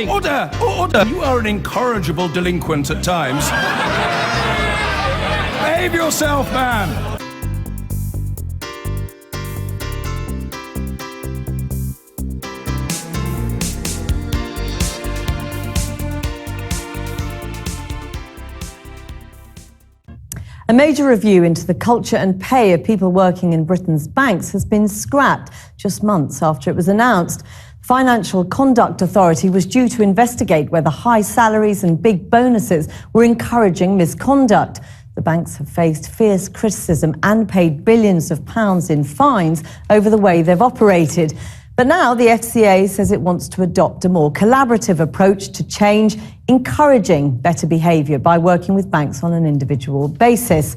Order! Order! You are an incorrigible delinquent at times. Behave yourself, man! A major review into the culture and pay of people working in Britain's banks has been scrapped just months after it was announced. The Financial Conduct Authority was due to investigate whether high salaries and big bonuses were encouraging misconduct. The banks have faced fierce criticism and paid billions of pounds in fines over the way they've operated. But now the FCA says it wants to adopt a more collaborative approach to change, encouraging better behaviour by working with banks on an individual basis.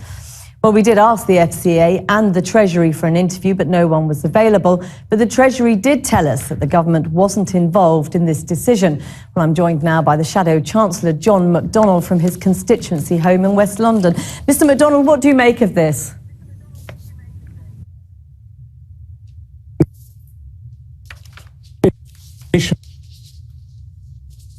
Well, we did ask the FCA and the Treasury for an interview, but no one was available. But the Treasury did tell us that the government wasn't involved in this decision. Well, I'm joined now by the Shadow Chancellor, John McDonnell, from his constituency home in West London. Mr. McDonnell, what do you make of this?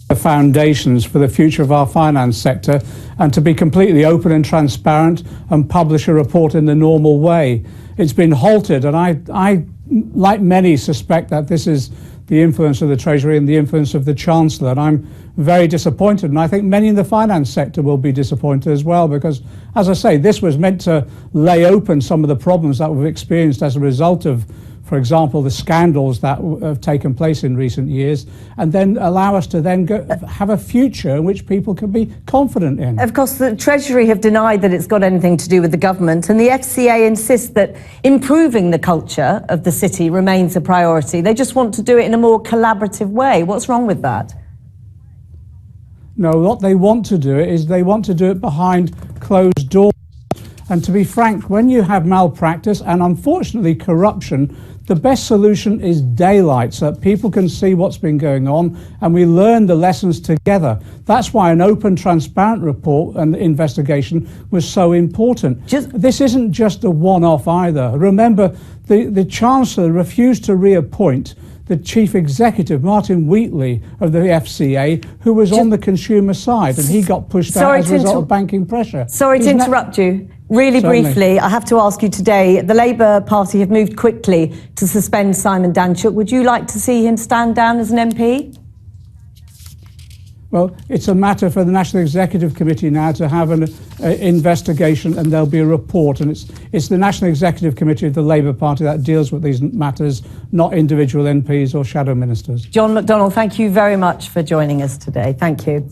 The foundations for the future of our finance sector, and to be completely open and transparent and publish a report in the normal way. It's been halted, and I like many, suspect that this is the influence of the Treasury and the influence of the Chancellor, and I'm very disappointed, and I think many in the finance sector will be disappointed as well, because, as I say, this was meant to lay open some of the problems that we've experienced as a result of, for example, the scandals that have taken place in recent years, and then allow us to then have a future in which people can be confident in. Of course, the Treasury have denied that it's got anything to do with the government, and the FCA insists that improving the culture of the city remains a priority. They just want to do it in a more collaborative way. What's wrong with that? No, what they want to do is they want to do it behind closed doors. And to be frank, when you have malpractice and unfortunately corruption, the best solution is daylight, so that people can see what's been going on and we learn the lessons together. That's why an open, transparent report and investigation was so important. This isn't just a one-off either. Remember, the Chancellor refused to reappoint the Chief Executive, Martin Wheatley, of the FCA, who was on the consumer side, and he got pushed out as a result of banking pressure. Sorry to interrupt you. Really briefly, I have to ask you today, the Labour Party have moved quickly to suspend Simon Danczuk. Would you like to see him stand down as an MP? Well, it's a matter for the National Executive Committee now to have an investigation, and there'll be a report. And it's the National Executive Committee of the Labour Party that deals with these matters, not individual MPs or shadow ministers. John McDonnell, thank you very much for joining us today. Thank you.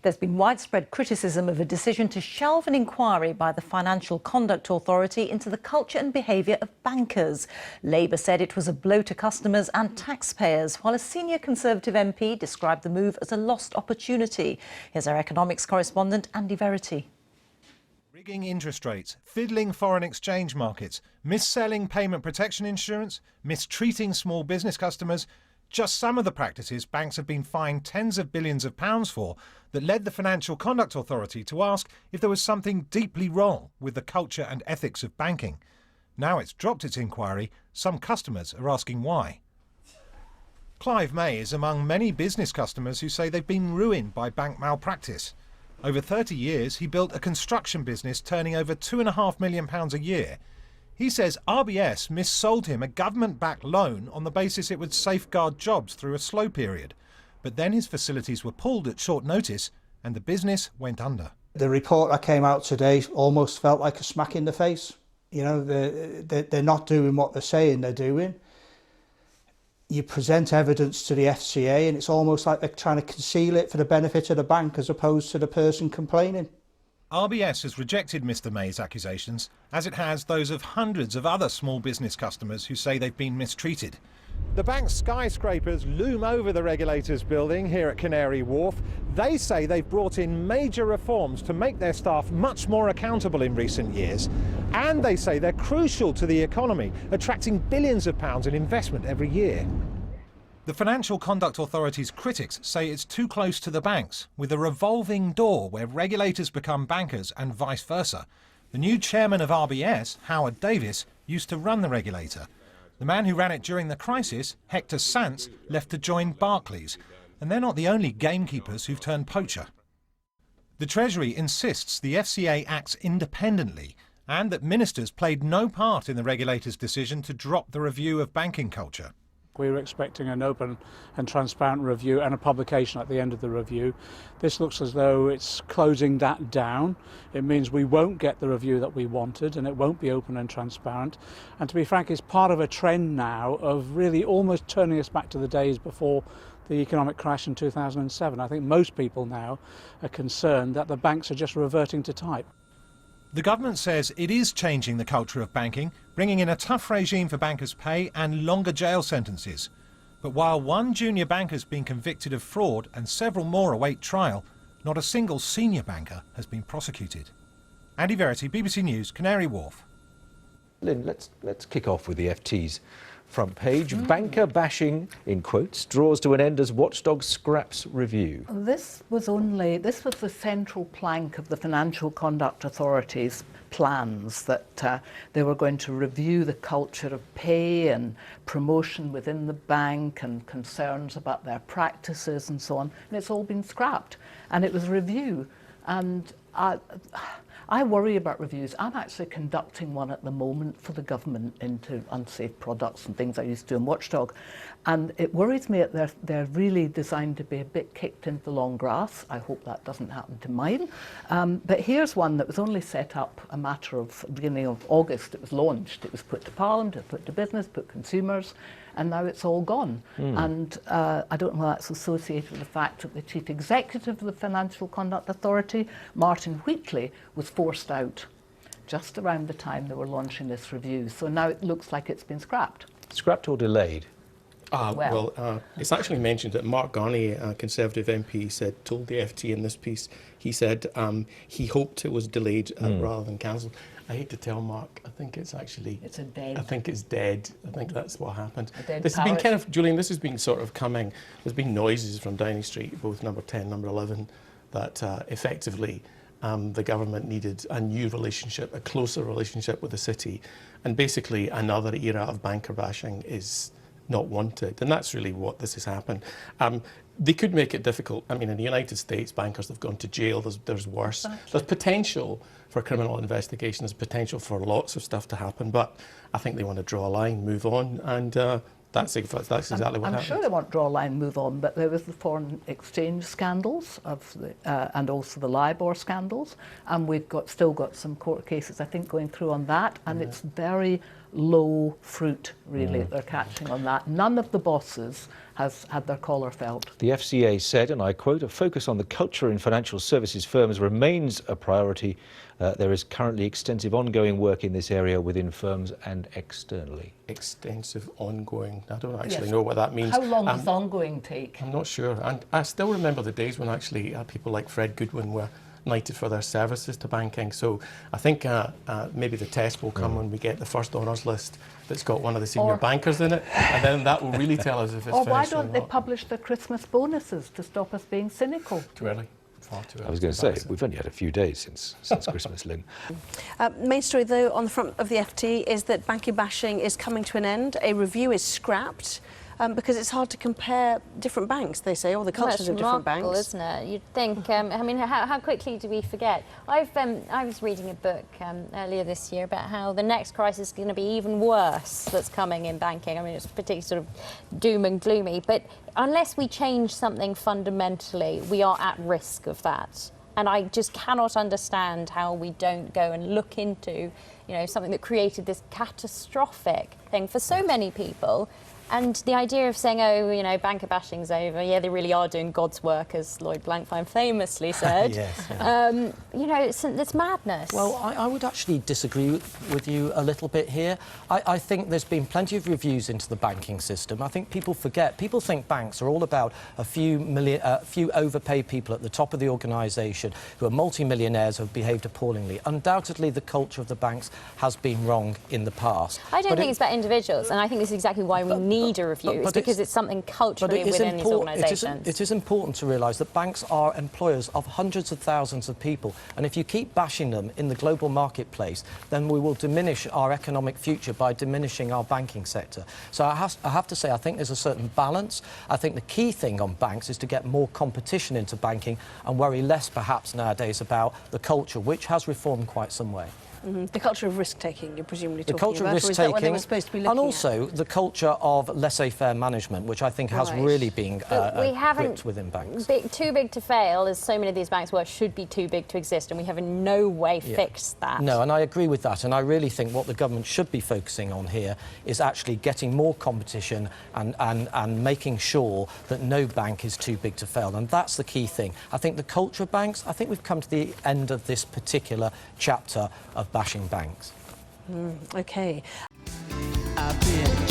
There's been widespread criticism of a decision to shelve an inquiry by the Financial Conduct Authority into the culture and behaviour of bankers. Labour said it was a blow to customers and taxpayers, while a senior Conservative MP described the move as a lost opportunity. Here's our economics correspondent, Andy Verity. Rigging interest rates, fiddling foreign exchange markets, mis-selling payment protection insurance, mistreating small business customers. Just some of the practices banks have been fined tens of billions of pounds for that led the Financial Conduct Authority to ask if there was something deeply wrong with the culture and ethics of banking. Now it's dropped its inquiry, some customers are asking why. Clive May is among many business customers who say they've been ruined by bank malpractice. Over 30 years, he built a construction business turning over £2.5 million a year. He says RBS missold him a government-backed loan on the basis it would safeguard jobs through a slow period. But then his facilities were pulled at short notice and the business went under. The report that came out today almost felt like a smack in the face. You know, they're not doing what they're saying they're doing. You present evidence to the FCA and it's almost like they're trying to conceal it for the benefit of the bank as opposed to the person complaining. RBS has rejected Mr May's accusations, as it has those of hundreds of other small business customers who say they've been mistreated. The bank's skyscrapers loom over the regulator's building here at Canary Wharf. They say they've brought in major reforms to make their staff much more accountable in recent years. And they say they're crucial to the economy, attracting billions of pounds in investment every year. The Financial Conduct Authority's critics say it's too close to the banks, with a revolving door where regulators become bankers and vice versa. The new chairman of RBS, Howard Davis, used to run the regulator. The man who ran it during the crisis, Hector Sanz, left to join Barclays. And they're not the only gamekeepers who've turned poacher. The Treasury insists the FCA acts independently and that ministers played no part in the regulator's decision to drop the review of banking culture. We're expecting an open and transparent review and a publication at the end of the review. This looks as though it's closing that down. It means we won't get the review that we wanted and it won't be open and transparent. And to be frank, it's part of a trend now of really almost turning us back to the days before the economic crash in 2007. I think most people now are concerned that the banks are just reverting to type. The government says it is changing the culture of banking, bringing in a tough regime for bankers' pay and longer jail sentences. But while one junior banker's been convicted of fraud and several more await trial, not a single senior banker has been prosecuted. Andy Verity, BBC News, Canary Wharf. Lynn, let's kick off with the FT's front page. Banker bashing, in quotes, draws to an end as Watchdog scraps review. This was the central plank of the Financial Conduct Authority's plans, that they were going to review the culture of pay and promotion within the bank and concerns about their practices and so on. And it's all been scrapped. And it was a review. And I worry about reviews. I'm actually conducting one at the moment for the government into unsafe products and things I used to do in Watchdog. And it worries me that they're really designed to be a bit kicked into the long grass. I hope that doesn't happen to mine. But here's one that was only set up a matter of beginning of August. It was launched. It was put to Parliament, it was put to business, put consumers, and now it's all gone. And I don't know if that's associated with the fact that the Chief Executive of the Financial Conduct Authority, Martin Wheatley, was forced out just around the time they were launching this review. So now it looks like it's been scrapped. Scrapped or delayed? It's actually mentioned that Mark Garney, a Conservative MP, told the FT in this piece, he said he hoped it was delayed rather than cancelled. I hate to tell Mark, I think it's actually... It's a dead. I think it's dead. I think that's what happened. This has been kind of, Julian, this has been sort of coming, there's been noises from Downing Street, both number 10, number 11, that effectively the government needed a new relationship, a closer relationship with the city. And basically another era of banker bashing is not wanted. And that's really what this has happened. They could make it difficult. I mean, in the United States, bankers have gone to jail. There's worse. Exactly. There's potential for criminal investigation. There's potential for lots of stuff to happen. But I think they want to draw a line, move on, and that's exactly what happened. I'm sure they want to draw a line, move on. But there was the foreign exchange scandals and also the LIBOR scandals, and we've still got some court cases, I think, going through on that. And it's very low fruit, really, that they're catching on that. None of the bosses has had their collar felt. The FCA said, and I quote, "A focus on the culture in financial services firms remains a priority. There is currently extensive ongoing work in this area within firms and externally." Extensive ongoing. I don't actually know what that means. How long does ongoing take? I'm not sure. And I still remember the days when actually people like Fred Goodwin were knighted for their services to banking. So I think maybe the test will come when we get the first honours list that's got one of the senior bankers in it, and then that will really tell us if it's or finished. Or why don't they publish their Christmas bonuses to stop us being cynical? Too early. Far too early. I was going to say, we've only had a few days since Christmas, Lynn. Main story, though, on the front of the FT is that banker bashing is coming to an end. A review is scrapped. Because it's hard to compare different banks, they say, or the cultures of different banks. That's remarkable, isn't it? You'd think, I mean, how quickly do we forget? I was reading a book earlier this year about how the next crisis is going to be even worse that's coming in banking. I mean, it's particularly sort of doom and gloomy. But unless we change something fundamentally, we are at risk of that. And I just cannot understand how we don't go and look into, something that created this catastrophic thing for so many people. And the idea of saying, banker bashing's over, yeah, they really are doing God's work, as Lloyd Blankfein famously said. Yes, yeah. It's madness. Well, I would actually disagree with you a little bit here. I think there's been plenty of reviews into the banking system. I think people forget. People think banks are all about a few overpaid people at the top of the organisation who are multi-millionaires who have behaved appallingly. Undoubtedly, the culture of the banks has been wrong in the past. I don't think it's about individuals, and I think this is exactly why we need need a review. It's because it's something culturally within these organisations. It is important to realise that banks are employers of hundreds of thousands of people, and if you keep bashing them in the global marketplace, then we will diminish our economic future by diminishing our banking sector. So I have to say, I think there's a certain balance. I think the key thing on banks is to get more competition into banking and worry less, perhaps, nowadays about the culture, which has reformed quite some way. The culture of risk-taking, you're presumably talking about, the culture of risk-taking, and also the culture of laissez-faire management, which I think has really been gripped within banks. Too big to fail, as so many of these banks were, should be too big to exist, and we have in no way fixed that. No, and I agree with that, and I really think what the government should be focusing on here is actually getting more competition and making sure that no bank is too big to fail, and that's the key thing. I think the culture of banks, I think we've come to the end of this particular chapter of bashing banks. OK. I've been